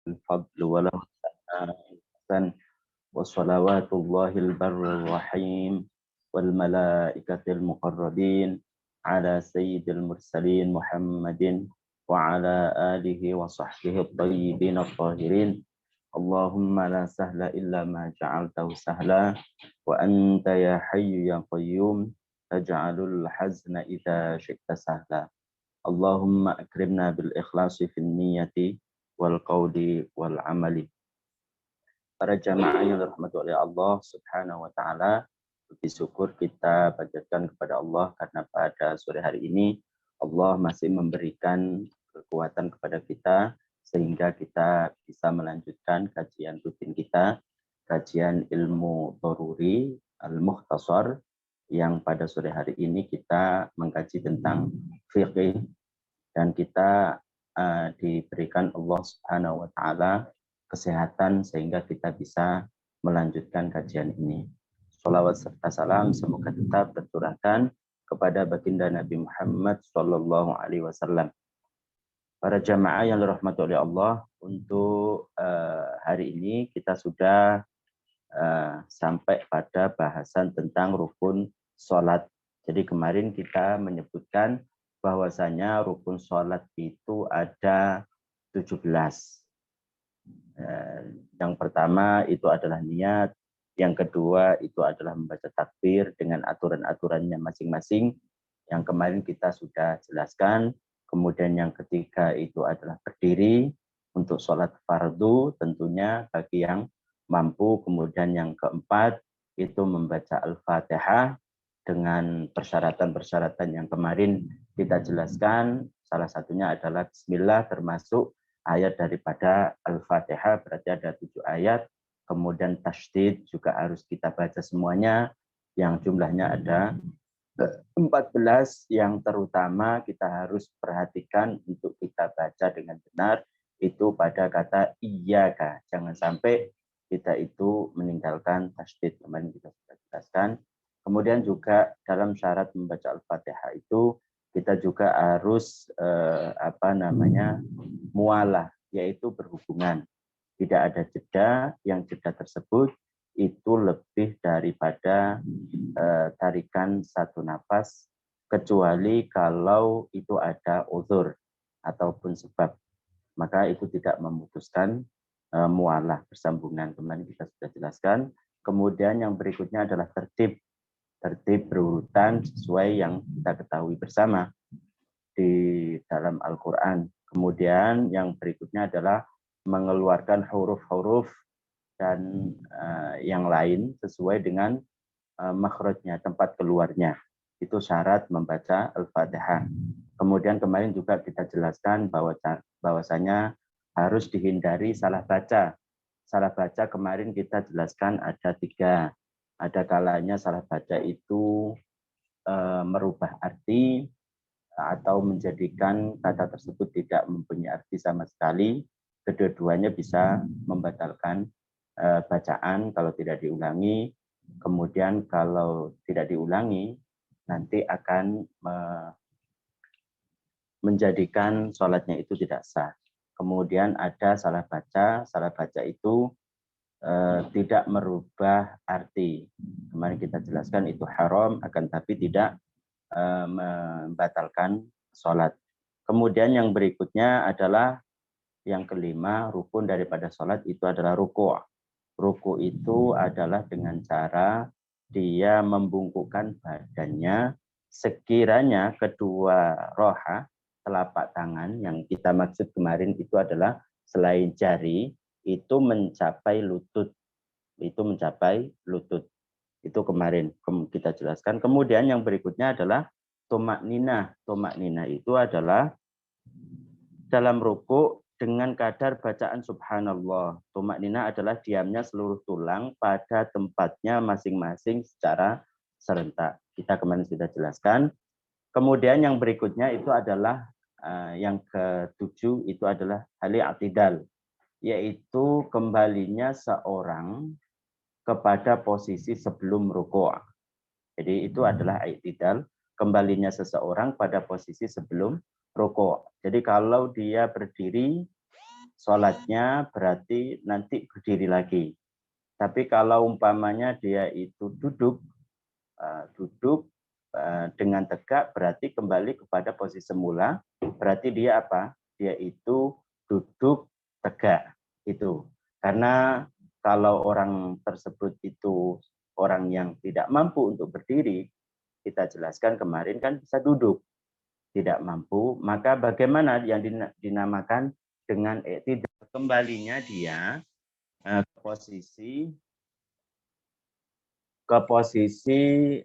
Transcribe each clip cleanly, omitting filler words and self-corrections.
الفضل وله الثناء وصلوات الله البر الرحيم والملائكة المقربين على سيد المرسلين محمد وعلى آله وصحبه الطيبين الطاهرين. اللهم لا سهل إلا ما جعلته سهلا وأنت يا حي يا قيوم تجعل الحزن إذا شئت سهلا. اللهم أكرمنا بالإخلاص في النية والقول والعمل. Para jamaah yang dirahmati oleh Allah Subhanahu wa taala, puji syukur kita panjatkan kepada Allah karena pada sore hari ini Allah masih memberikan kekuatan kepada kita sehingga kita bisa melanjutkan kajian rutin kita, kajian ilmu Daruri Al-Mukhtasar, yang pada sore hari ini kita mengkaji tentang fikih dan kita diberikan Allah Subhanahu wa taala kesehatan sehingga kita bisa melanjutkan kajian ini. Sholawat serta salam semoga tetap tercurahkan kepada baginda Nabi Muhammad Sallallahu Alaihi Wasallam. Para jamaah yang dirahmati oleh Allah, untuk hari ini kita sudah sampai pada bahasan tentang rukun sholat. Jadi kemarin kita menyebutkan bahwasanya rukun sholat itu ada 17. Yang pertama itu adalah niat, yang kedua itu adalah membaca takbir dengan aturan-aturannya masing-masing, yang kemarin kita sudah jelaskan. Kemudian yang ketiga itu adalah berdiri untuk sholat fardu tentunya bagi yang mampu. Kemudian yang keempat itu membaca Al-Fatihah dengan persyaratan-persyaratan yang kemarin kita jelaskan. Salah satunya adalah Bismillah, termasuk ayat daripada Al-Fatihah, berarti ada 7 ayat. Kemudian tasydid juga harus kita baca semuanya, yang jumlahnya ada 14, yang terutama kita harus perhatikan untuk kita baca dengan benar itu pada kata iyyaka. Jangan sampai kita itu meninggalkan tasydid, kemarin kita sudah jelaskan. Kemudian juga dalam syarat membaca Al-Fatihah itu kita juga harus mualah, yaitu berhubungan. Tidak ada jeda, yang jeda tersebut itu lebih daripada tarikan satu napas, kecuali kalau itu ada uzur ataupun sebab, maka itu tidak memutuskan mualah, bersambungan. Kemarin kita sudah jelaskan. Kemudian yang berikutnya adalah tertib berurutan sesuai yang kita ketahui bersama di dalam Al-Quran. Kemudian yang berikutnya adalah mengeluarkan huruf-huruf dan yang lain sesuai dengan makhrajnya, tempat keluarnya. Itu syarat membaca Al-Fatihah. Kemudian kemarin juga kita jelaskan bahwasanya harus dihindari salah baca. Salah baca kemarin kita jelaskan ada 3. Ada kalanya salah baca itu merubah arti atau menjadikan kata tersebut tidak mempunyai arti sama sekali. Kedua-duanya bisa membatalkan bacaan kalau tidak diulangi. Kemudian kalau tidak diulangi, nanti akan menjadikan sholatnya itu tidak sah. Kemudian ada salah baca itu tidak merubah arti. Kemarin kita jelaskan itu haram, akan tapi tidak membatalkan sholat. Kemudian yang berikutnya adalah yang kelima, rukun daripada sholat itu adalah ruku'. Ruku' itu adalah dengan cara dia membungkukkan badannya sekiranya kedua roha, telapak tangan yang kita maksud kemarin itu adalah selain jari, itu mencapai lutut. Itu kemarin kita jelaskan. Kemudian yang berikutnya adalah tomak ninah. Tomak ninah itu adalah dalam ruku dengan kadar bacaan subhanallah. Tomak ninah adalah diamnya seluruh tulang pada tempatnya masing-masing secara serentak. Kita kemarin sudah jelaskan. Kemudian yang berikutnya itu adalah yang ke-7 itu adalah hali i'tidal, yaitu kembalinya seorang kepada posisi sebelum ruku'. Jadi itu adalah i'tidal, kembalinya seseorang pada posisi sebelum ruku'. Jadi kalau dia berdiri sholatnya berarti nanti berdiri lagi. Tapi kalau umpamanya dia itu duduk dengan tegak, berarti kembali kepada posisi semula, berarti dia apa? Dia itu duduk tegak. Itu. Karena kalau orang tersebut itu orang yang tidak mampu untuk berdiri, kita jelaskan kemarin kan bisa duduk. Tidak mampu, maka bagaimana yang dinamakan dengan tidak kembalinya dia ke posisi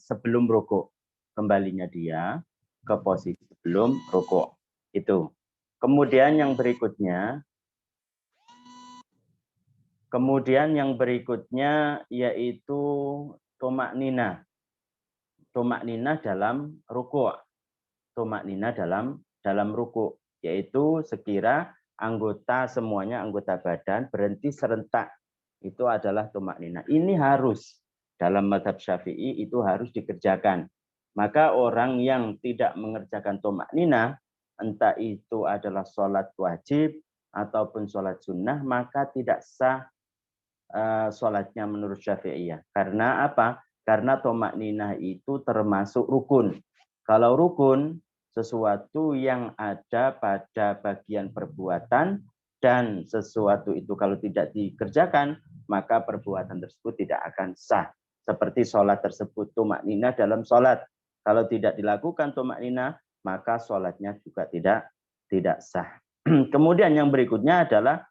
sebelum rukuk, kembalinya dia ke posisi sebelum rukuk itu. Kemudian yang berikutnya yaitu tomak nina dalam rukuk. Tomak nina dalam rukuk, yaitu sekira semuanya anggota badan berhenti serentak. Itu adalah tomak nina. Ini harus dalam mazhab Syafi'i itu harus dikerjakan. Maka orang yang tidak mengerjakan tomak nina, entah itu adalah sholat wajib ataupun sholat sunnah, maka tidak sah sholatnya menurut Syafi'iyah. Karena apa? Karena tomak nina itu termasuk rukun. Kalau rukun, sesuatu yang ada pada bagian perbuatan, dan sesuatu itu kalau tidak dikerjakan, maka perbuatan tersebut tidak akan sah. Seperti sholat tersebut, tomak nina dalam sholat. Kalau tidak dilakukan tomak nina, maka sholatnya juga tidak sah. Kemudian yang berikutnya adalah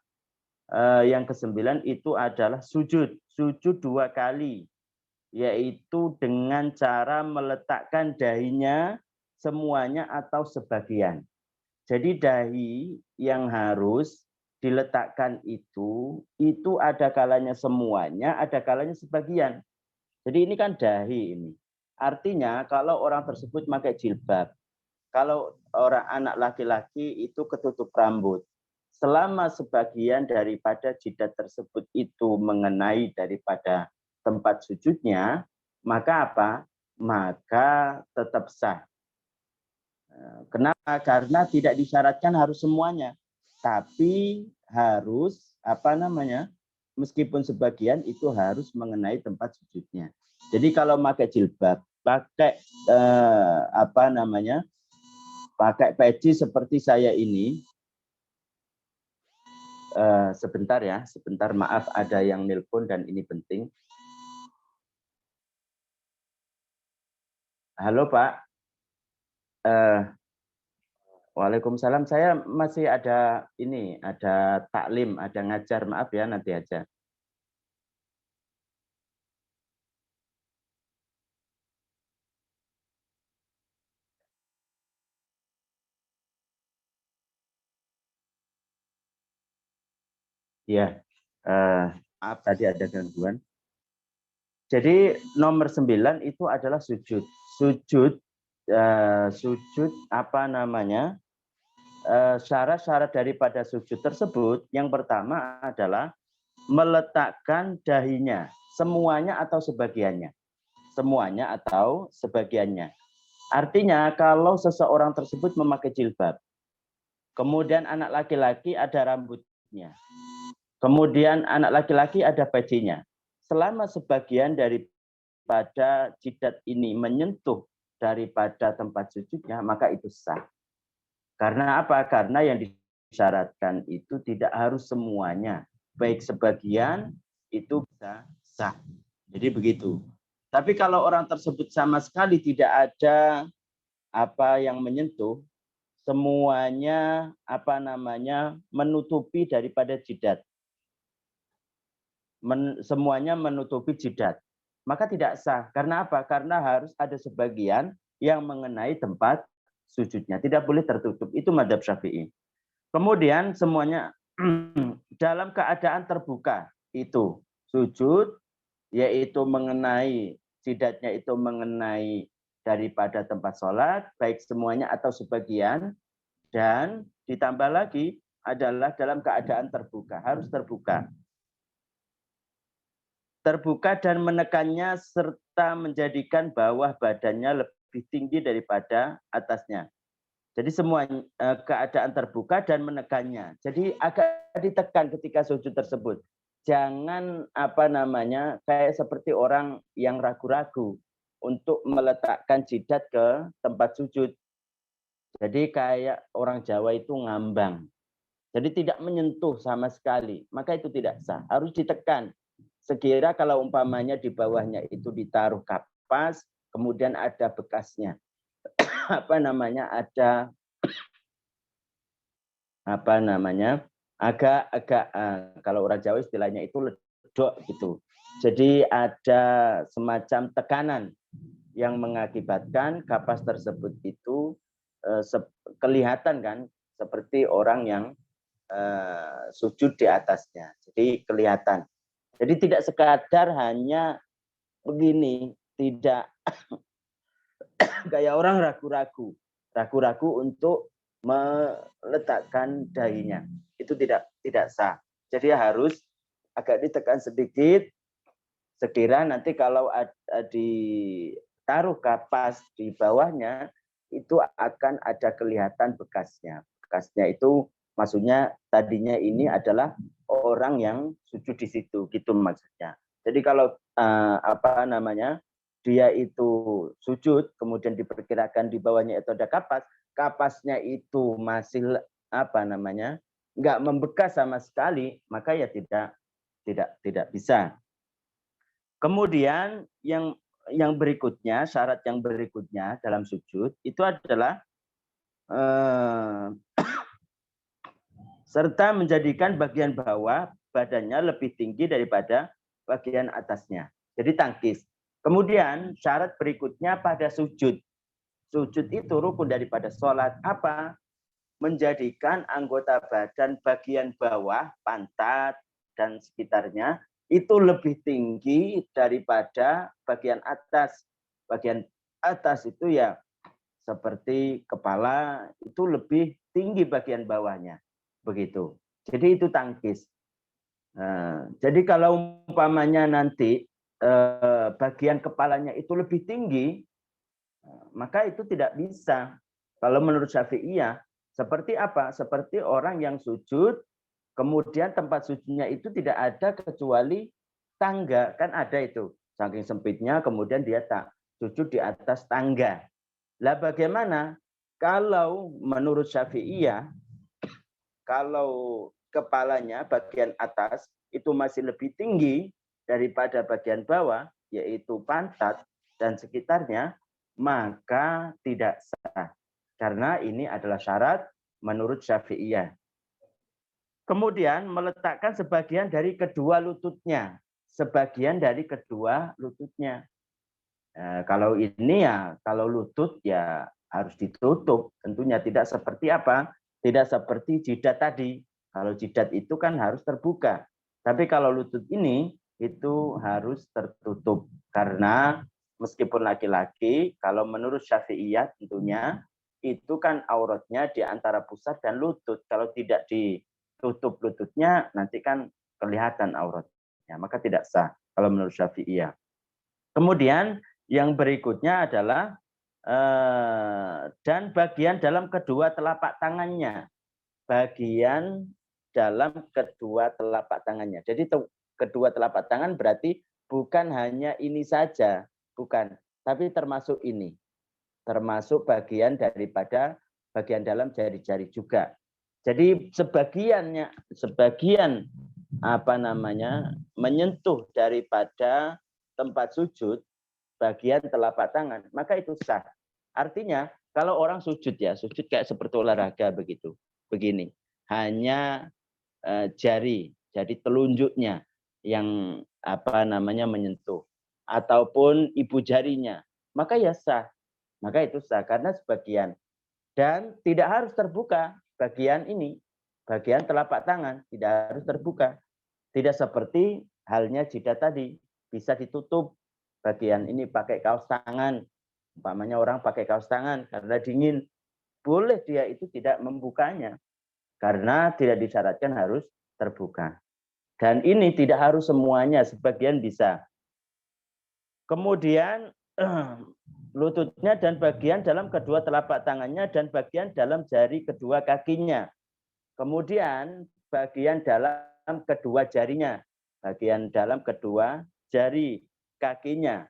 yang ke-9 itu adalah sujud. Sujud 2 kali, yaitu dengan cara meletakkan dahinya semuanya atau sebagian. Jadi dahi yang harus diletakkan itu ada kalanya semuanya, ada kalanya sebagian. Jadi ini kan dahi ini. Artinya kalau orang tersebut pakai jilbab, kalau orang anak laki-laki itu ketutup rambut, selama sebagian daripada jidat tersebut itu mengenai daripada tempat sujudnya, maka apa? Maka tetap sah. Kenapa? Karena tidak disyaratkan harus semuanya, tapi harus meskipun sebagian itu harus mengenai tempat sujudnya. Jadi kalau pakai jilbab, pakai pakai peci seperti saya ini, sebentar ya, sebentar, maaf ada yang nelpon dan ini penting. Halo Pak. Waalaikumsalam. Saya masih ada taklim, ada ngajar. Maaf ya, nanti aja. Ya, maaf tadi ada gangguan. Jadi nomor 9 itu adalah sujud. Sujud syarat-syarat daripada sujud tersebut, yang pertama adalah meletakkan dahinya, semuanya atau sebagiannya. Semuanya atau sebagiannya. Artinya kalau seseorang tersebut memakai jilbab, kemudian anak laki-laki ada rambutnya, kemudian anak laki-laki ada pecinya, selama sebagian daripada jidat ini menyentuh daripada tempat sujudnya, maka itu sah. Karena apa? Karena yang disyaratkan itu tidak harus semuanya, baik sebagian itu bisa sah. Jadi begitu. Tapi kalau orang tersebut sama sekali tidak ada apa yang menyentuh, semuanya menutupi daripada jidat. Semuanya menutupi jidat. Maka tidak sah. Karena apa? Karena harus ada sebagian yang mengenai tempat sujudnya. Tidak boleh tertutup. Itu mazhab Syafi'i. Kemudian semuanya dalam keadaan terbuka. Itu sujud, yaitu mengenai jidatnya itu mengenai daripada tempat sholat, baik semuanya atau sebagian, dan ditambah lagi adalah dalam keadaan terbuka, harus terbuka. Terbuka dan menekannya serta menjadikan bawah badannya lebih tinggi daripada atasnya. Jadi semua keadaan terbuka dan menekannya. Jadi agak ditekan ketika sujud tersebut. Jangan kayak seperti orang yang ragu-ragu untuk meletakkan jidat ke tempat sujud. Jadi kayak orang Jawa itu ngambang. Jadi tidak menyentuh sama sekali. Maka itu tidak sah. Harus ditekan. Sekira kalau umpamanya di bawahnya itu ditaruh kapas, kemudian ada bekasnya. Agak kalau orang Jawa istilahnya itu ledok gitu. Jadi ada semacam tekanan yang mengakibatkan kapas tersebut itu kelihatan kan seperti orang yang sujud di atasnya. Jadi kelihatan. Jadi tidak sekadar hanya begini, tidak kayak orang ragu-ragu untuk meletakkan dahinya. Itu tidak sah. Jadi harus agak ditekan sedikit, sekira nanti kalau ditaruh kapas di bawahnya, itu akan ada kelihatan bekasnya. Bekasnya itu maksudnya tadinya ini adalah orang yang sujud di situ, gitu maksudnya. Jadi kalau dia itu sujud, kemudian diperkirakan di bawahnya itu ada kapas, kapasnya itu masih nggak membekas sama sekali, maka ya tidak bisa. Kemudian yang berikutnya, syarat yang berikutnya dalam sujud itu adalah serta menjadikan bagian bawah badannya lebih tinggi daripada bagian atasnya. Jadi tangkis. Kemudian syarat berikutnya pada sujud. Sujud itu rukun daripada sholat. Apa? Menjadikan anggota badan bagian bawah, pantat, dan sekitarnya itu lebih tinggi daripada bagian atas. Bagian atas itu ya seperti kepala, itu lebih tinggi bagian bawahnya. Begitu. Jadi itu tangkis. Jadi kalau umpamanya nanti bagian kepalanya itu lebih tinggi, maka itu tidak bisa. Kalau menurut Syafi'iyah, seperti apa? Seperti orang yang sujud, kemudian tempat sujudnya itu tidak ada kecuali tangga. Kan ada itu. Saking sempitnya, kemudian dia tak sujud di atas tangga. Lah bagaimana? Kalau menurut Syafi'iyah, kalau kepalanya bagian atas itu masih lebih tinggi daripada bagian bawah, yaitu pantat dan sekitarnya, maka tidak sah. Karena ini adalah syarat menurut Syafi'iyah. Kemudian meletakkan sebagian dari kedua lututnya. Sebagian dari kedua lututnya. Kalau ini ya, kalau lutut ya harus ditutup. Tentunya tidak seperti apa? Tidak seperti jidat tadi. Kalau jidat itu kan harus terbuka. Tapi kalau lutut ini itu harus tertutup. Karena meskipun laki-laki, kalau menurut Syafi'iyah tentunya, itu kan auratnya di antara pusat dan lutut. Kalau tidak ditutup lututnya, nanti kan kelihatan auratnya. Maka tidak sah kalau menurut Syafi'iyah. Kemudian yang berikutnya adalah dan bagian dalam kedua telapak tangannya. Bagian dalam kedua telapak tangannya. Jadi kedua telapak tangan berarti bukan hanya ini saja, bukan, tapi termasuk ini. Termasuk bagian daripada bagian dalam jari-jari juga. Jadi sebagian menyentuh daripada tempat sujud bagian telapak tangan, maka itu sah. Artinya kalau orang sujud kayak seperti olahraga begitu. Begini, hanya jari telunjuknya yang menyentuh ataupun ibu jarinya, maka ya sah. Maka itu sah karena sebagian. Dan tidak harus terbuka bagian ini, bagian telapak tangan tidak harus terbuka. Tidak seperti halnya jidat tadi, bisa ditutup bagian ini pakai kaos tangan. Umpamanya orang pakai kaos tangan karena dingin, boleh dia itu tidak membukanya karena tidak disyaratkan harus terbuka. Dan ini tidak harus semuanya, sebagian bisa. Kemudian lututnya dan bagian dalam kedua telapak tangannya dan bagian dalam jari kedua kakinya. Kemudian bagian dalam kedua jarinya, bagian dalam kedua jari kakinya,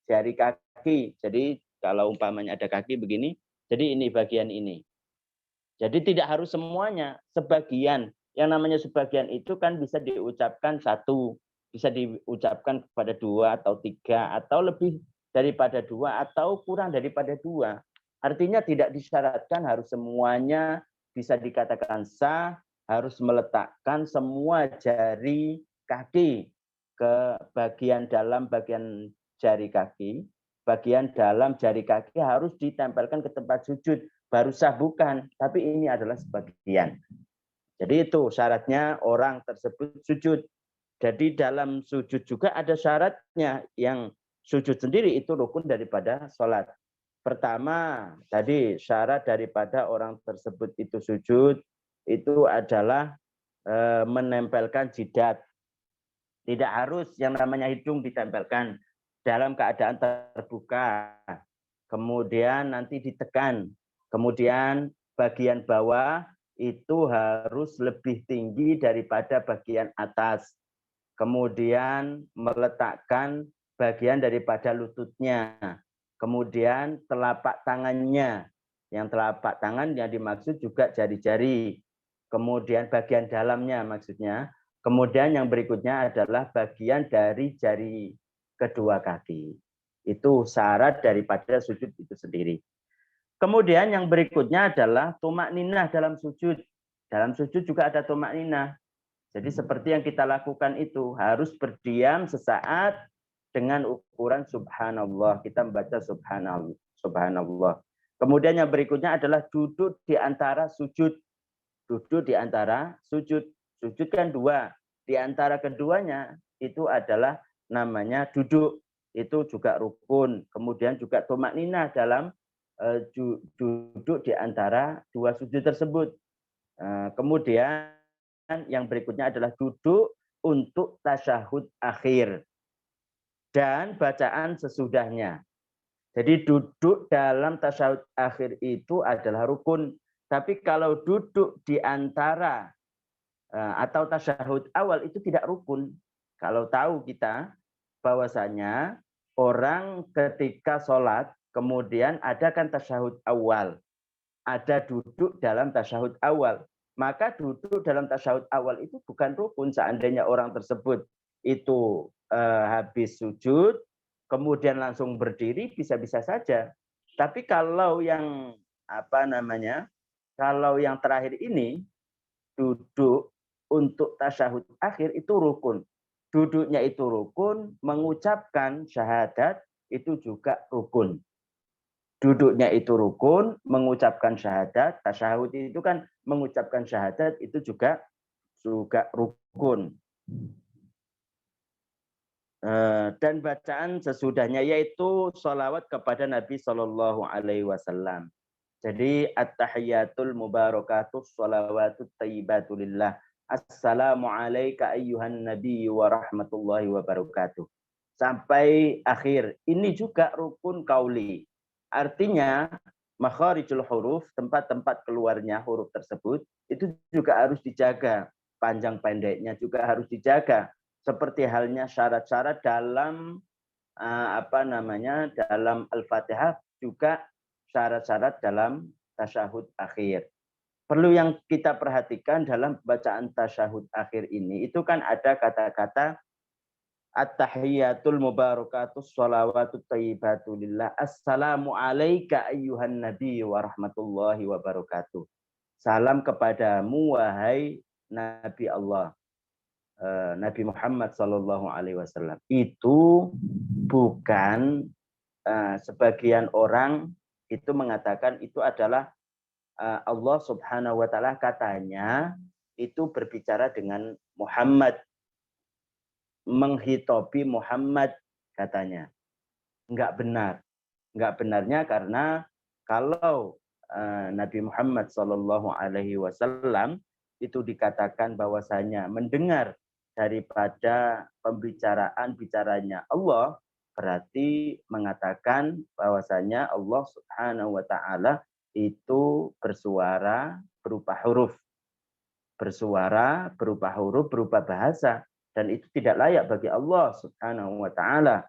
jari kaki. Jadi kalau umpamanya ada kaki begini, jadi ini bagian ini. Jadi tidak harus semuanya, sebagian. Yang namanya sebagian itu kan bisa diucapkan satu, bisa diucapkan kepada dua atau tiga, atau lebih daripada dua, atau kurang daripada dua. Artinya tidak disyaratkan harus semuanya bisa dikatakan sah, harus meletakkan semua jari kaki ke bagian dalam bagian jari kaki. Bagian dalam jari kaki harus ditempelkan ke tempat sujud. Baru sah bukan, tapi ini adalah sebagian. Jadi itu syaratnya orang tersebut sujud. Jadi dalam sujud juga ada syaratnya, yang sujud sendiri itu rukun daripada sholat. Pertama, tadi syarat daripada orang tersebut itu sujud, itu adalah menempelkan jidat. Tidak harus yang namanya hidung ditempelkan dalam keadaan terbuka. Kemudian nanti ditekan. Kemudian bagian bawah itu harus lebih tinggi daripada bagian atas. Kemudian meletakkan bagian daripada lututnya. Kemudian telapak tangannya. Yang telapak tangan yang dimaksud juga jari-jari. Kemudian bagian dalamnya maksudnya. Kemudian yang berikutnya adalah bagian dari jari kedua kaki. Itu syarat daripada sujud itu sendiri. Kemudian yang berikutnya adalah tumak ninah dalam sujud. Dalam sujud juga ada tumak ninah. Jadi seperti yang kita lakukan itu, harus berdiam sesaat dengan ukuran subhanallah. Kita membaca subhanallah. Kemudian yang berikutnya adalah duduk di antara sujud. Duduk di antara sujud. Sujud kan dua. Di antara keduanya itu adalah namanya duduk. Itu juga rukun. Kemudian juga tumak ninah dalam duduk di antara dua sujud tersebut. Kemudian yang berikutnya adalah duduk untuk tasyahud akhir dan bacaan sesudahnya. Jadi duduk dalam tasyahud akhir itu adalah rukun. Tapi kalau duduk di antara atau tasyahud awal itu tidak rukun. Kalau tahu kita bahwasanya orang ketika sholat kemudian ada kan tasyahud awal, ada duduk dalam tasyahud awal, maka duduk dalam tasyahud awal itu bukan rukun. Seandainya orang tersebut itu habis sujud kemudian langsung berdiri, bisa-bisa saja. Tapi kalau yang kalau yang terakhir ini duduk untuk tasyahud akhir itu rukun. Duduknya itu rukun, mengucapkan syahadat itu juga rukun. Duduknya itu rukun, mengucapkan syahadat, tasyahud itu kan mengucapkan syahadat itu juga rukun. Dan bacaan sesudahnya yaitu sholawat kepada Nabi Shallallahu Alaihi Wasallam. Jadi at-tahiyatul mubarakatus shalawatut thayyibatulillah. Assalamu alayka ayyuhan nabi wa rahmatullahi wa barakatuh. Sampai akhir. Ini juga rukun qauli. Artinya makharijul huruf, tempat-tempat keluarnya huruf tersebut itu juga harus dijaga. Panjang pendeknya juga harus dijaga. Seperti halnya syarat-syarat dalam dalam Al-Fatihah juga syarat-syarat dalam tasyahud akhir. Perlu yang kita perhatikan dalam bacaan tasyahud akhir ini, itu kan ada kata-kata at-tahiyatul mubarakatus shalawatut thayyibatulillah. Assalamu alayka ayyuhan nabi wa rahmatullahi wa barakatuh. Salam kepadamu wahai Nabi Allah. Nabi Muhammad Sallallahu Alaihi Wasallam. Itu bukan sebagian orang itu mengatakan itu adalah Allah Subhanahu wa taala, katanya itu berbicara dengan Muhammad, menghitobi Muhammad katanya. Enggak benar. Enggak benarnya karena kalau Nabi Muhammad Sallallahu Alaihi Wasallam itu dikatakan bahwasanya mendengar daripada bicaranya Allah, berarti mengatakan bahwasanya Allah Subhanahu wa taala itu bersuara berupa huruf. Bersuara berupa huruf, berupa bahasa, dan itu tidak layak bagi Allah Subhanahu wa taala.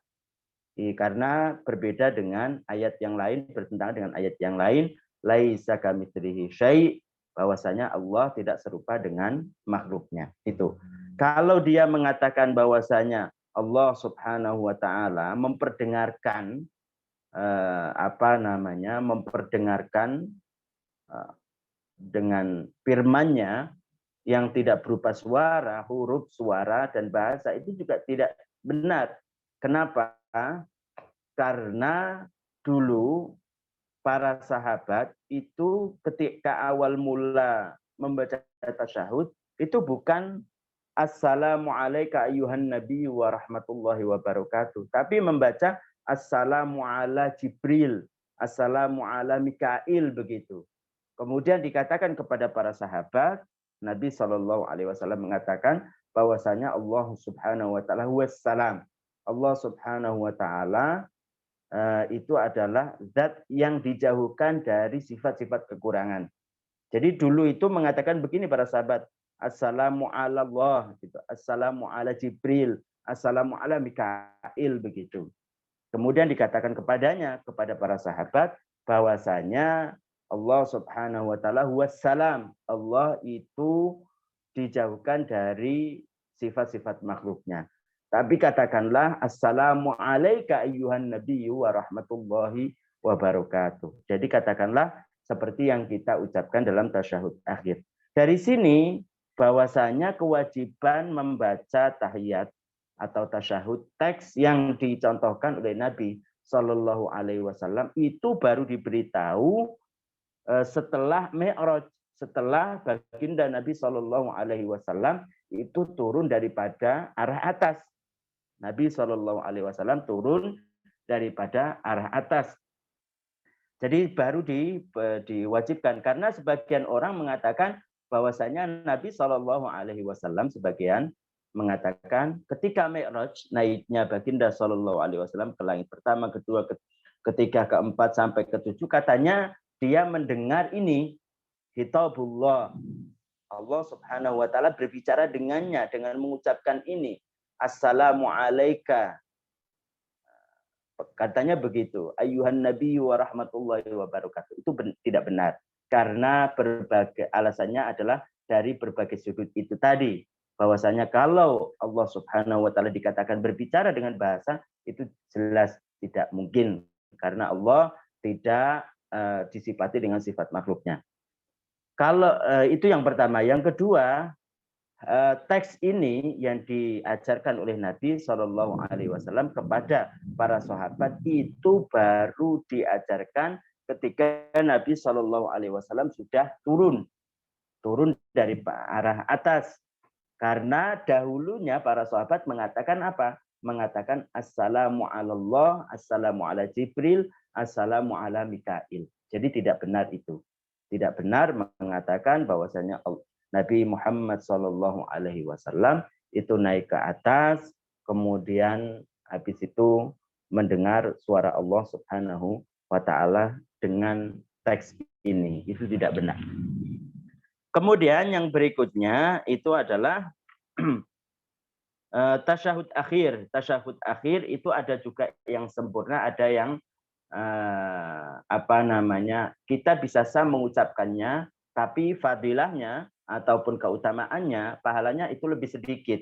Karena berbeda dengan ayat yang lain, bertentangan dengan ayat yang lain, laisa kamitsrihi syai', bahwasanya Allah tidak serupa dengan makhluknya. Itu. Kalau dia mengatakan bahwasanya Allah Subhanahu wa taala memperdengarkan memperdengarkan dengan firman-Nya yang tidak berupa suara, huruf, suara, dan bahasa, itu juga tidak benar. Kenapa? Karena dulu para sahabat itu ketika awal mula membaca tasyahud, itu bukan Assalamu alayka ayyuhan nabi wa rahmatullahi wa barakatuh, tapi membaca Assalamu ala Jibril, Assalamu ala Mikail, begitu. Kemudian dikatakan kepada para sahabat, Nabi SAW mengatakan bahwasanya Allah Subhanahu wa taala wassalam. Allah Subhanahu wa taala itu adalah zat yang dijauhkan dari sifat-sifat kekurangan. Jadi dulu itu mengatakan begini para sahabat, Assalamu ala Allah, gitu. Assalamu ala Jibril, Assalamu ala Mikail, begitu. Kemudian dikatakan kepadanya, kepada para sahabat, bahwasanya Allah Subhanahu wa taala wassalam. Allah itu dijauhkan dari sifat-sifat makhluknya. Tapi katakanlah assalamu alayka ayyuhan nabiyyu wa rahmatullahi wa barakatuh. Jadi katakanlah seperti yang kita ucapkan dalam tasyahud akhir. Dari sini bahwasanya kewajiban membaca tahiyat atau tasyahud teks yang dicontohkan oleh Nabi Shallallahu Alaihi Wasallam itu baru diberitahu setelah Mi'raj, setelah baginda Nabi Shallallahu Alaihi Wasallam itu turun daripada arah atas. Nabi Shallallahu Alaihi Wasallam turun daripada arah atas. Jadi baru diwajibkan, karena sebagian orang mengatakan bahwasanya Nabi Shallallahu Alaihi Wasallam, sebagian mengatakan ketika Mi'raj, naiknya baginda Shallallahu Alaihi Wasallam ke langit pertama, kedua, ketiga, keempat sampai ketujuh, katanya dia mendengar ini hitabullah. Allah Subhanahu wa taala berbicara dengannya dengan mengucapkan ini, Assalamu alayka. Katanya begitu, ayyuhan nabi wa rahmatullahi wa barakatuh. Itu tidak benar. Karena berbagai alasannya adalah dari berbagai sudut itu tadi. Bahwasanya kalau Allah Subhanahu wa taala dikatakan berbicara dengan bahasa, itu jelas tidak mungkin. Karena Allah tidak disifati dengan sifat makhluknya. Kalau itu yang pertama. Yang kedua, teks ini yang diajarkan oleh Nabi Shallallahu Alaihi Wasallam kepada para sahabat itu baru diajarkan ketika Nabi Shallallahu Alaihi Wasallam sudah turun dari arah atas. Karena dahulunya para sahabat mengatakan apa? Mengatakan Assalamu Allah, Assalamu ala Jibril, Assalamu ala Mikail. Jadi tidak benar itu. Tidak benar mengatakan bahwasanya Nabi Muhammad Shallallahu Alaihi Wasallam itu naik ke atas, kemudian habis itu mendengar suara Allah Subhanahu wa Ta'ala dengan teks ini. Itu tidak benar. Kemudian yang berikutnya itu adalah tasyahud akhir. Tasyahud akhir itu ada juga yang sempurna, ada yang kita bisa sah mengucapkannya, tapi fadilahnya ataupun keutamaannya, pahalanya itu lebih sedikit.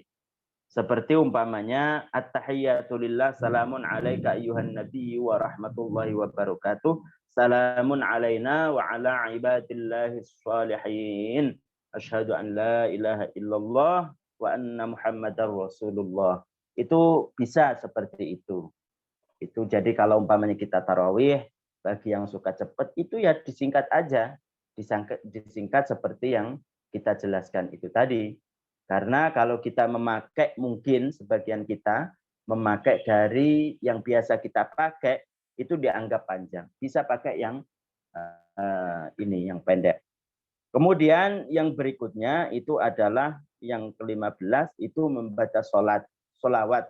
Seperti umpamanya at-tahiyyatu lillah, salamun alaika ayyuhan nabiyyu wa rahmatullahi wa barakatuh, salamun alaina wa ala ibadillahis shalihin, asyhadu an la ilaha illallah wa anna muhammadar rasulullah. Itu bisa seperti itu. Itu jadi kalau umpamanya kita tarawih, bagi yang suka cepat itu ya disingkat aja, disingkat seperti yang kita jelaskan itu tadi. Karena kalau kita memakai, mungkin sebagian kita memakai dari yang biasa kita pakai itu dianggap panjang. Bisa pakai yang ini yang pendek. Kemudian yang berikutnya itu adalah yang ke-15 itu membaca solawat.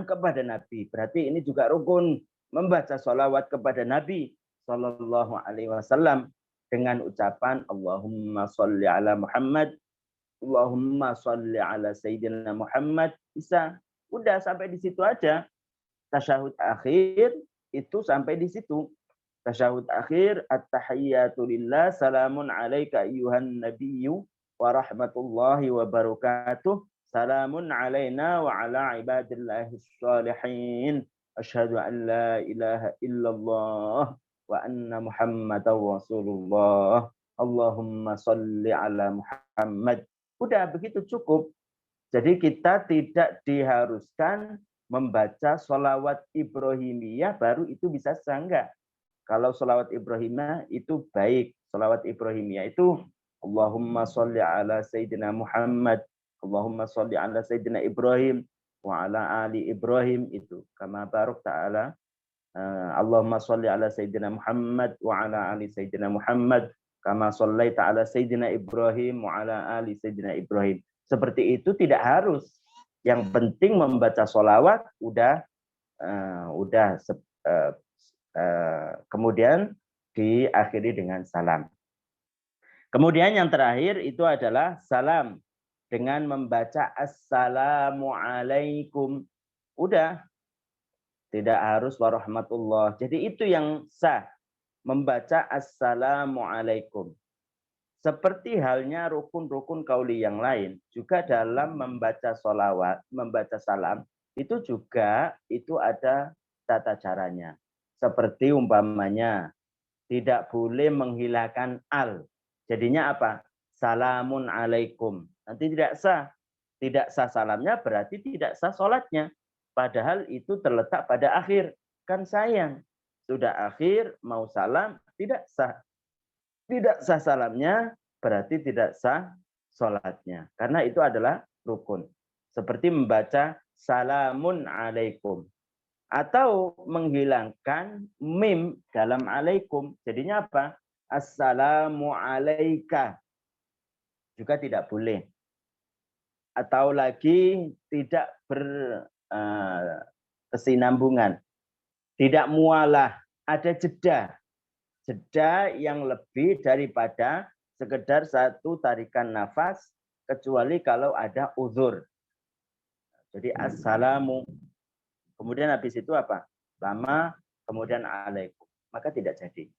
kepada Nabi. Berarti ini juga rukun, membaca sholawat kepada Nabi Sallallahu Alaihi Wasallam dengan ucapan Allahumma sholli ala Muhammad, Allahumma sholli ala Sayyidina Muhammad. Bisa, udah sampai di situ aja. Tasyahud akhir itu sampai di situ. Tasyahud akhir, at-tahiyyatu lillah, salamun alaika ayyuhan nabiyyu wa rahmatullahi wa barakatuh. Salamun alaina wa ala ibadillahis shalihin. Asyhadu an la ilaha illallah wa anna Muhammadar Rasulullah. Allahumma sholli ala Muhammad. Udah begitu cukup. Jadi kita tidak diharuskan membaca sholawat Ibrahimiyah baru itu bisa sah, enggak. Kalau sholawat Ibrahimiyah itu baik. Sholawat Ibrahimiyah itu Allahumma sholli ala Sayyidina Muhammad, Allahumma sholli ala Sayyidina Ibrahim wa ala ali Ibrahim, itu kama barok ta'ala Allahumma sholli ala Sayyidina Muhammad wa ala ali Sayyidina Muhammad kama shallaita ala Sayyidina Ibrahim wa ala ali Sayyidina Ibrahim. Seperti itu tidak harus. Yang penting membaca sholawat kemudian diakhiri dengan salam. Kemudian yang terakhir itu adalah salam dengan membaca assalamualaikum. Udah, tidak harus warahmatullah. Jadi itu yang sah, membaca assalamualaikum. Seperti halnya rukun-rukun qauli yang lain, juga dalam membaca sholawat, membaca salam, itu juga itu ada tata caranya. Seperti umpamanya, tidak boleh menghilangkan al. Jadinya apa? Salamun alaikum. Nanti tidak sah. Tidak sah salamnya berarti tidak sah sholatnya. Padahal itu terletak pada akhir. Kan sayang. Sudah akhir, mau salam, tidak sah. Tidak sah salamnya berarti tidak sah sholatnya. Karena itu adalah rukun. Seperti membaca salamun alaikum. Atau menghilangkan mim dalam alaikum. Jadinya apa? Assalamu alaika. Juga tidak boleh. Atau lagi tidak berkesinambungan. Tidak mualah. Ada jeda. Jeda yang lebih daripada sekedar satu tarikan nafas. Kecuali kalau ada uzur. Jadi assalamu. Kemudian habis itu apa? Lama, kemudian alaikum. Maka tidak jadi.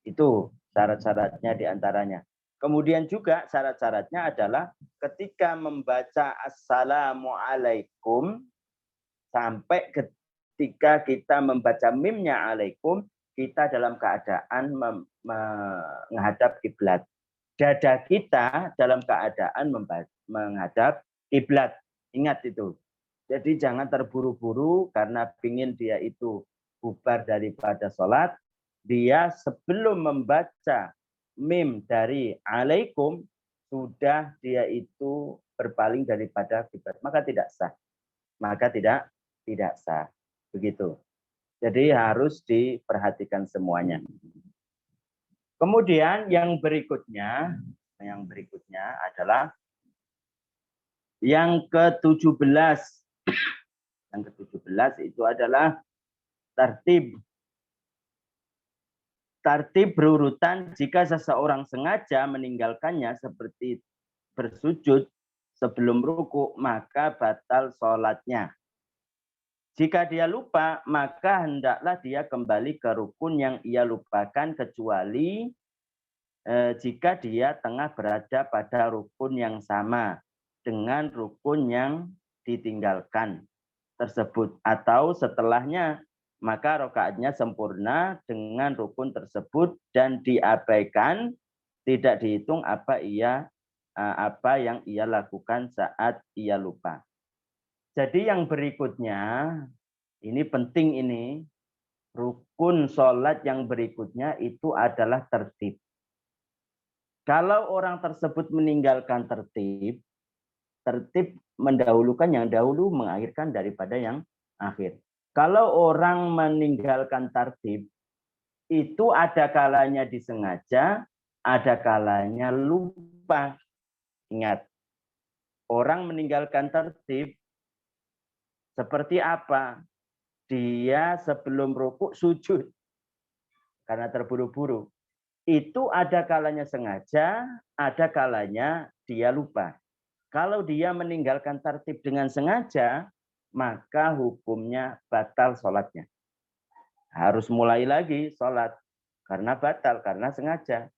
Itu syarat-syaratnya diantaranya. Kemudian juga syarat-syaratnya adalah ketika membaca assalamualaikum, sampai ketika kita membaca mimnya alaikum, kita dalam keadaan menghadap kiblat. Dada kita dalam keadaan menghadap kiblat. Ingat itu. Jadi jangan terburu-buru karena ingin dia itu bubar daripada sholat. Dia sebelum membaca mim dari alaikum, sudah dia itu berpaling daripada kiblat. Maka tidak sah. Maka tidak sah. Begitu. Jadi harus diperhatikan semuanya. Kemudian yang berikutnya adalah yang ke-17. Yang ke-17 itu adalah tartib. Tartib berurutan jika seseorang sengaja meninggalkannya seperti bersujud sebelum ruku, maka batal sholatnya. Jika dia lupa, maka hendaklah dia kembali ke rukun yang ia lupakan, kecuali jika dia tengah berada pada rukun yang sama dengan rukun yang ditinggalkan tersebut, atau setelahnya, maka rakaatnya sempurna dengan rukun tersebut dan diabaikan, tidak dihitung apa yang ia lakukan saat ia lupa. Jadi yang berikutnya, ini penting ini, rukun sholat yang berikutnya itu adalah tertib. Kalau orang tersebut meninggalkan tertib mendahulukan yang dahulu, mengakhirkan daripada yang akhir. Kalau orang meninggalkan tertib, itu ada kalanya disengaja, ada kalanya lupa. Ingat, orang meninggalkan tertib Seperti apa? Dia sebelum rukuk sujud karena terburu-buru. Itu ada kalanya sengaja, ada kalanya dia lupa. Kalau dia meninggalkan tertib dengan sengaja, maka hukumnya batal sholatnya. Harus mulai lagi sholat. Karena batal, karena sengaja.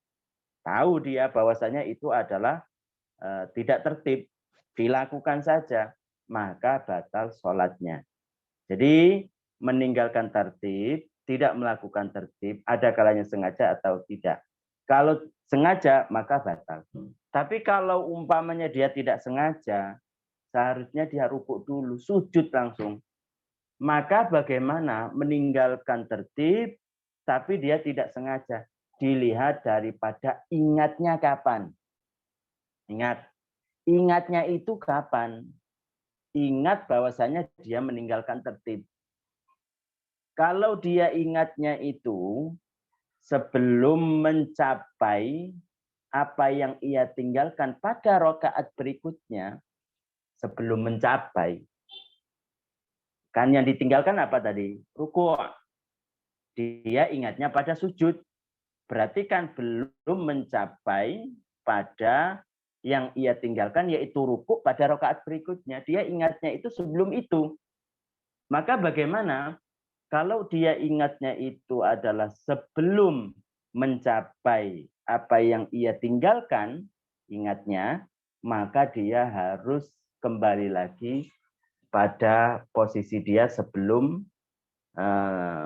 Tahu dia bahwasanya itu adalah tidak tertib. Dilakukan saja, maka batal sholatnya. Jadi meninggalkan tertib, tidak melakukan tertib, ada kalanya sengaja atau tidak. Kalau sengaja, maka batal. Tapi kalau umpamanya dia tidak sengaja, seharusnya dia rukuk dulu, sujud langsung. Maka bagaimana meninggalkan tertib, tapi dia tidak sengaja? Dilihat daripada ingatnya kapan. Ingat, ingatnya itu kapan? Ingat bahwasanya dia meninggalkan tertib. Kalau dia ingatnya itu sebelum mencapai apa yang ia tinggalkan pada rakaat berikutnya, sebelum mencapai, kan yang ditinggalkan apa tadi? Rukuk. Dia ingatnya pada sujud. Berarti kan belum mencapai pada yang ia tinggalkan, yaitu rukuk pada rakaat berikutnya. Dia ingatnya itu sebelum itu. Maka bagaimana kalau dia ingatnya itu adalah sebelum mencapai apa yang ia tinggalkan, ingatnya, maka dia harus kembali lagi pada posisi dia sebelum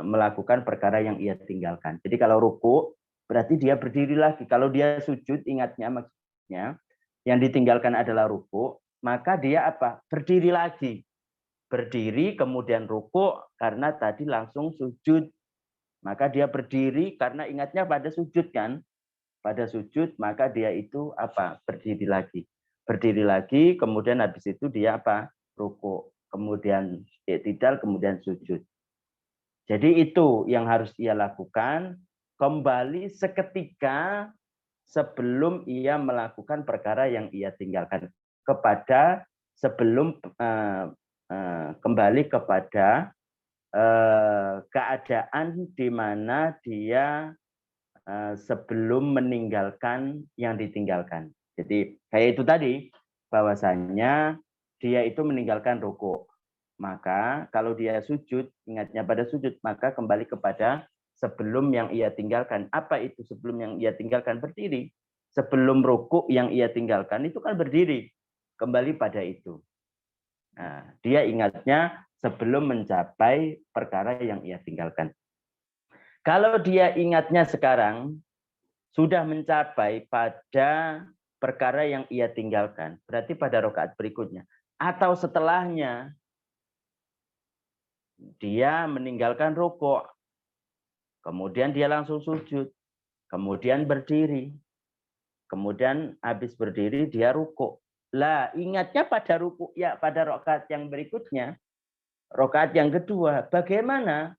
melakukan perkara yang ia tinggalkan. Jadi kalau ruku, berarti dia berdiri lagi. Kalau dia sujud, ingatnya maksudnya, yang ditinggalkan adalah ruku, maka dia apa? Berdiri lagi. Berdiri kemudian ruku karena tadi langsung sujud. Maka dia berdiri karena ingatnya pada sujud kan. Pada sujud maka dia itu apa? Berdiri lagi. Berdiri lagi kemudian habis itu dia apa? Ruku. Kemudian i'tidal, kemudian sujud. Jadi itu yang harus ia lakukan, kembali seketika sebelum ia melakukan perkara yang ia tinggalkan, kepada sebelum kembali kepada keadaan di mana dia sebelum meninggalkan yang ditinggalkan. Jadi kayak itu tadi, bahwasanya dia itu meninggalkan rukuk. Maka kalau dia sujud, ingatnya pada sujud, maka kembali kepada sebelum yang ia tinggalkan. Apa itu sebelum yang ia tinggalkan? Berdiri. Sebelum rukuk yang ia tinggalkan itu kan berdiri. Kembali pada itu. Nah, dia ingatnya sebelum mencapai perkara yang ia tinggalkan. Kalau dia ingatnya sekarang sudah mencapai pada perkara yang ia tinggalkan, berarti pada rakaat berikutnya atau setelahnya dia meninggalkan rukuk, kemudian dia langsung sujud, kemudian berdiri, kemudian habis berdiri dia rukuk. Lah, ingatnya pada rukuk ya, pada rakaat yang berikutnya, rakaat yang kedua. Bagaimana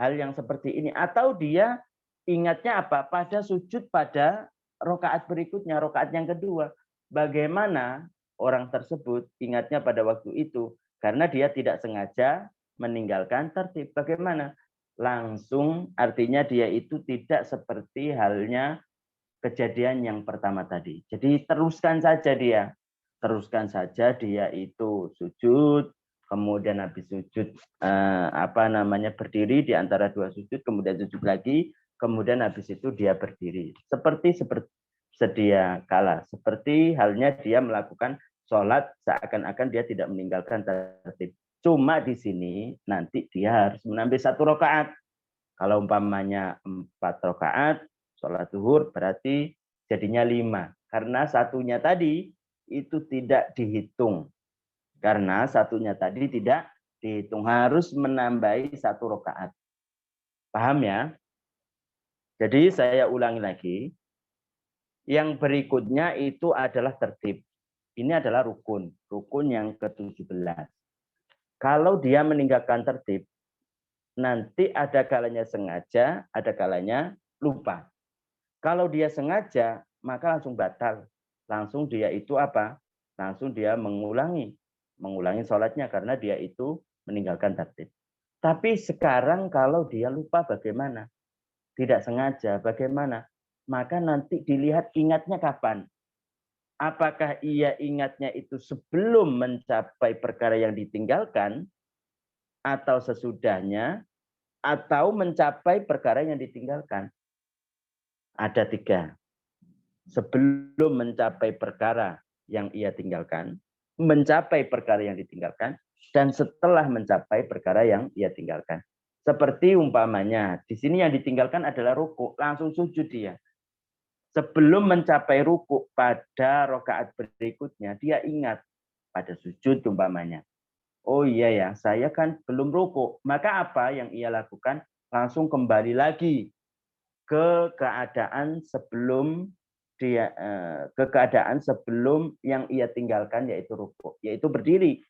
hal yang seperti ini? Atau dia ingatnya apa? Pada sujud pada rakaat berikutnya, rakaat yang kedua. Bagaimana orang tersebut ingatnya pada waktu itu? Karena dia tidak sengaja meninggalkan tertib. Bagaimana? Langsung artinya dia itu tidak seperti halnya kejadian yang pertama tadi. Jadi teruskan saja dia. Teruskan saja dia itu sujud, kemudian habis sujud berdiri di antara dua sujud, kemudian sujud lagi, kemudian habis itu dia berdiri. Seperti sedia kala, seperti halnya dia melakukan sholat seakan-akan dia tidak meninggalkan tertib. Cuma di sini nanti dia harus menambah 1 rakaat. Kalau umpamanya 4 rakaat sholat zuhur berarti jadinya 5. Karena satunya tadi itu tidak dihitung. Karena satunya tadi tidak dihitung, harus menambahi 1 rakaat. Paham ya? Jadi saya ulangi lagi. Yang berikutnya itu adalah tertib. Ini adalah rukun. Rukun yang ke-17. Kalau dia meninggalkan tertib, nanti ada kalanya sengaja, ada kalanya lupa. Kalau dia sengaja, maka langsung batal. Langsung dia itu apa? Langsung dia mengulangi sholatnya karena dia itu meninggalkan tertib. Tapi sekarang kalau dia lupa bagaimana? Tidak sengaja bagaimana? Maka nanti dilihat ingatnya kapan. Apakah ia ingatnya itu sebelum mencapai perkara yang ditinggalkan, atau sesudahnya, atau mencapai perkara yang ditinggalkan. Ada 3. Sebelum mencapai perkara yang ia tinggalkan, mencapai perkara yang ditinggalkan, dan setelah mencapai perkara yang ia tinggalkan. Seperti umpamanya, di sini yang ditinggalkan adalah rukuk, langsung sujud dia. Sebelum mencapai rukuk pada rakaat berikutnya, dia ingat pada sujud umpamanya. Oh iya ya, saya kan belum rukuk. Maka apa yang ia lakukan? Langsung kembali lagi ke keadaan sebelum yang ia tinggalkan, yaitu rukuk, yaitu berdiri.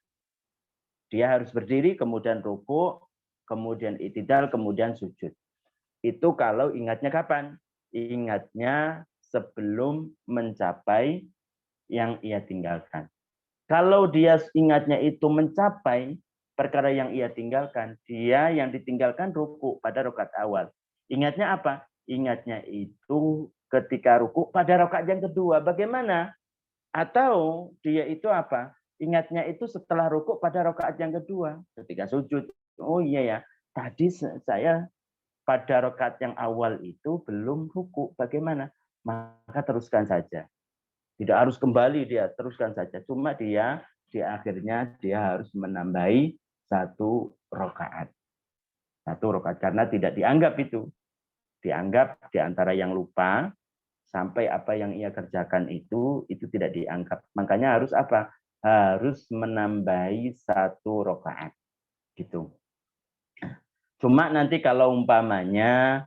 Dia harus berdiri, kemudian rukuk, kemudian i'tidal, kemudian sujud. Itu kalau ingatnya kapan? Ingatnya sebelum mencapai yang ia tinggalkan. Kalau dia ingatnya itu mencapai perkara yang ia tinggalkan, dia yang ditinggalkan ruku pada rakaat awal. Ingatnya apa? Ingatnya itu ketika ruku pada rakaat yang kedua. Bagaimana? Atau dia itu apa? Ingatnya itu setelah ruku pada rakaat yang kedua. Ketika sujud. Oh iya ya, tadi saya pada rakaat yang awal itu belum ruku. Bagaimana? Maka teruskan saja. Tidak harus kembali, dia teruskan saja. Cuma dia di akhirnya dia harus menambahi 1 rakaat. 1 rakaat karena tidak dianggap itu. Dianggap di antara yang lupa sampai apa yang ia kerjakan itu tidak dianggap. Makanya harus apa? Harus menambahi 1 rakaat. Gitu. Cuma nanti kalau umpamanya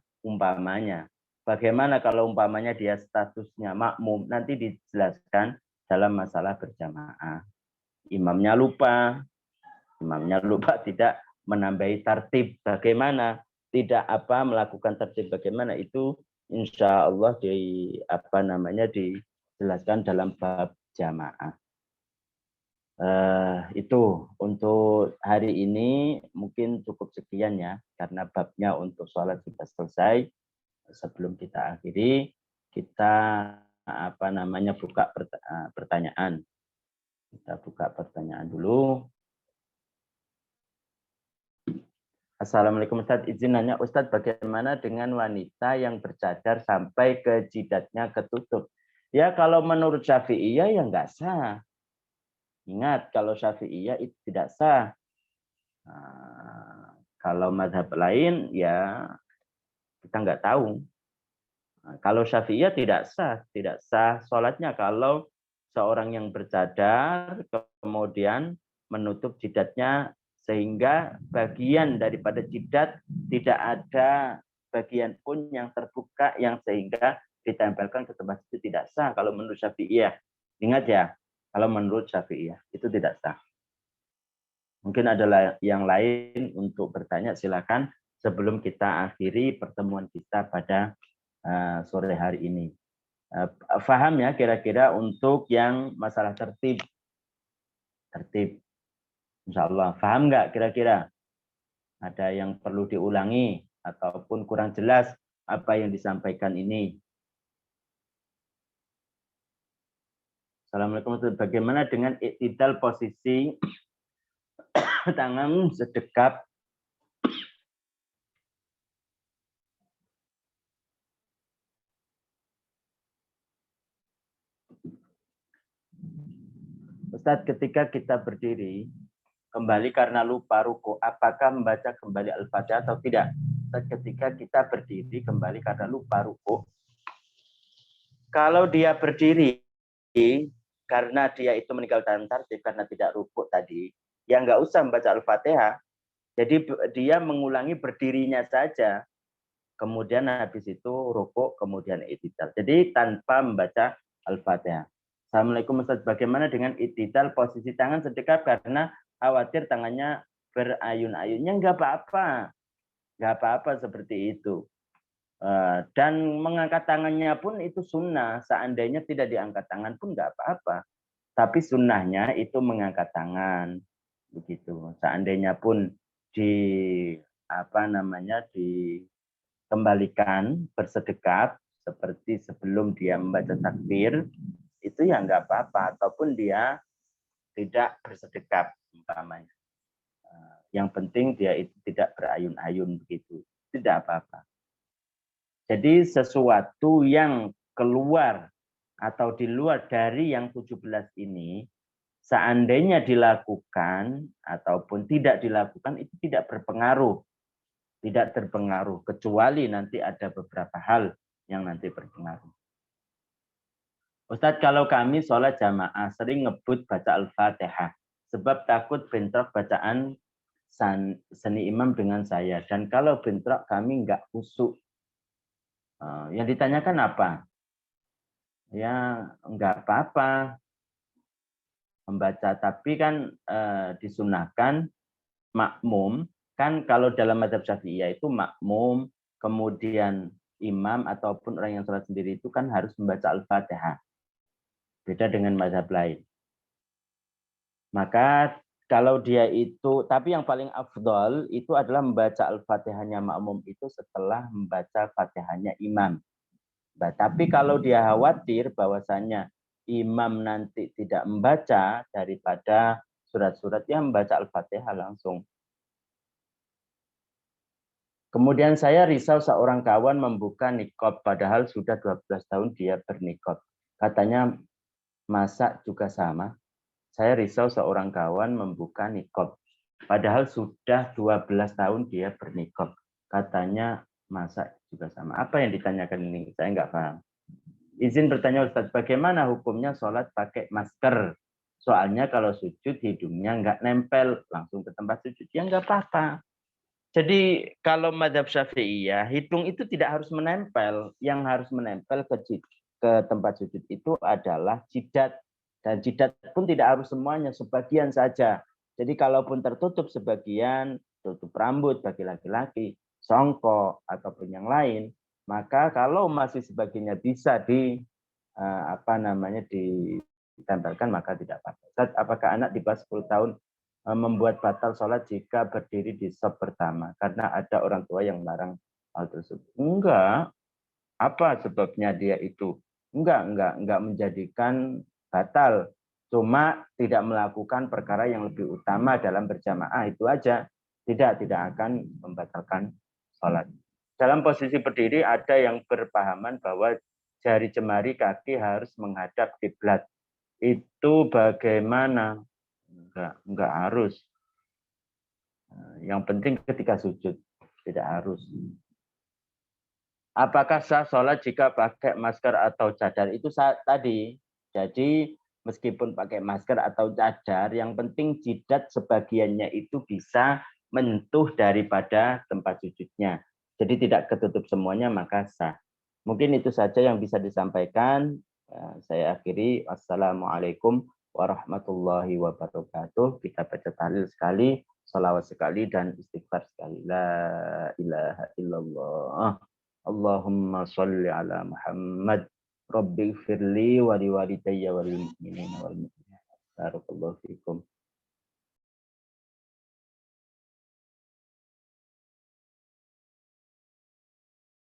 bagaimana kalau umpamanya dia statusnya makmum, nanti dijelaskan dalam masalah berjamaah. Imamnya lupa tidak menambahi tertib bagaimana, tidak melakukan tertib bagaimana, itu insya Allah dijelaskan dalam bab jamaah. Itu untuk hari ini mungkin cukup sekian ya, karena babnya untuk sholat sudah selesai. Sebelum kita akhiri, kita buka pertanyaan. Kita buka pertanyaan dulu. Assalamualaikum Ustadz, izin nanya Ustadz, bagaimana dengan wanita yang bercadar sampai ke jidatnya ketutup? Ya kalau menurut Syafi'iyah ya nggak sah. Ingat, kalau Syafi'iyah itu tidak sah. Nah, kalau mazhab lain ya kita nggak tahu. Nah, kalau Syafi'iyah tidak sah sholatnya kalau seorang yang bercadar kemudian menutup jidatnya sehingga bagian daripada jidat tidak ada bagian pun yang terbuka yang sehingga ditempelkan ke tempat itu, tidak sah kalau menurut Syafi'iyah. Ingat ya, kalau menurut Syafi'iyah itu tidak sah. Mungkin ada yang lain untuk bertanya, silakan sebelum kita akhiri pertemuan kita pada sore hari ini. Faham ya kira-kira untuk yang masalah tertib. Insya Allah. Faham nggak kira-kira? Ada yang perlu diulangi ataupun kurang jelas apa yang disampaikan ini? Assalamualaikum. Bagaimana dengan i'tidal posisi tangan sedekap Ustadz, ketika kita berdiri kembali karena lupa ruku, apakah membaca kembali Al-Fatihah atau tidak? Ustadz, ketika kita berdiri kembali karena lupa ruku, kalau dia berdiri karena dia itu meninggalkan tartib karena tidak ruku tadi, ya nggak usah membaca Al-Fatihah. Jadi dia mengulangi berdirinya saja. Kemudian habis itu ruku, kemudian i'tidal. Jadi tanpa membaca Al-Fatihah. Assalamualaikum Ustaz, bagaimana dengan i'tidal posisi tangan sedekap karena khawatir tangannya berayun-ayunnya? Nggak apa-apa seperti itu. Dan mengangkat tangannya pun itu sunnah. Seandainya tidak diangkat tangan pun nggak apa-apa. Tapi sunnahnya itu mengangkat tangan. begitu. Seandainya pun dikembalikan bersedekap seperti sebelum dia membaca takbir, itu ya nggak apa-apa, ataupun dia tidak bersedekap umpamanya. Yang penting dia itu tidak berayun-ayun begitu, tidak apa-apa. Jadi sesuatu yang keluar atau di luar dari yang 17 ini, seandainya dilakukan ataupun tidak dilakukan itu tidak berpengaruh, tidak terpengaruh, kecuali nanti ada beberapa hal yang nanti berpengaruh. Ustadz, kalau kami sholat jamaah sering ngebut baca Al-Fatihah sebab takut bentrok bacaan seni imam dengan saya. Dan kalau bentrok kami nggak khusyuk. Yang ditanyakan apa? Ya nggak apa-apa membaca, tapi kan disunahkan makmum. Kan kalau dalam mazhab Syafi'iyah itu makmum, kemudian imam ataupun orang yang sholat sendiri itu kan harus membaca Al-Fatihah. Beda dengan mazhab lain. Maka kalau dia itu, tapi yang paling afdol itu adalah membaca Al-Fatihahnya makmum itu setelah membaca Fatihahnya imam. Tapi kalau dia khawatir bahwasanya imam nanti tidak membaca daripada surat-surat, yang membaca Al-Fatihah langsung. Kemudian saya risau seorang kawan membuka nikob, padahal sudah 12 tahun dia bernikop. Katanya masa juga sama. Saya risau seorang kawan membuka nikob, padahal sudah 12 tahun dia bernikop. Katanya masa juga sama. Apa yang ditanyakan ini? Saya nggak paham. Izin bertanya Ustadz, bagaimana hukumnya sholat pakai masker? Soalnya kalau sujud hidungnya nggak nempel langsung ke tempat sujud, ya nggak apa-apa. Jadi kalau mazhab Syafi'iyah, hidung itu tidak harus menempel. Yang harus menempel ke tempat sujud itu adalah jidat. Dan jidat pun tidak harus semuanya, sebagian saja. Jadi kalaupun tertutup sebagian, tutup rambut bagi laki-laki, songkok ataupun yang lain, maka kalau masih sebagiannya bisa ditempelkan maka tidak apa-apa. Apakah anak di bawah 10 tahun membuat batal sholat jika berdiri di saf pertama karena ada orang tua yang melarang hal tersebut? Enggak. Apa sebabnya dia itu? Enggak menjadikan batal. Cuma tidak melakukan perkara yang lebih utama dalam berjamaah, itu aja. Tidak akan membatalkan sholat. Dalam posisi berdiri ada yang berpahaman bahwa jari jemari kaki harus menghadap kiblat. Itu bagaimana? Enggak harus. Yang penting ketika sujud, tidak harus. Apakah sah sholat jika pakai masker atau cadar? Itu tadi. Jadi meskipun pakai masker atau cadar, yang penting jidat sebagiannya itu bisa menyentuh daripada tempat sujudnya. Jadi tidak ketutup semuanya, maka sah. Mungkin itu saja yang bisa disampaikan. Saya akhiri. Wassalamualaikum warahmatullahi wabarakatuh. Kita baca tahlil sekali, salawat sekali, dan istighfar sekali. La ilaha illallah. Allahumma salli ala Muhammad. Rabbi firli wa liwalidayya wal mu'minina wal mu'minat. Barakallahu fikum.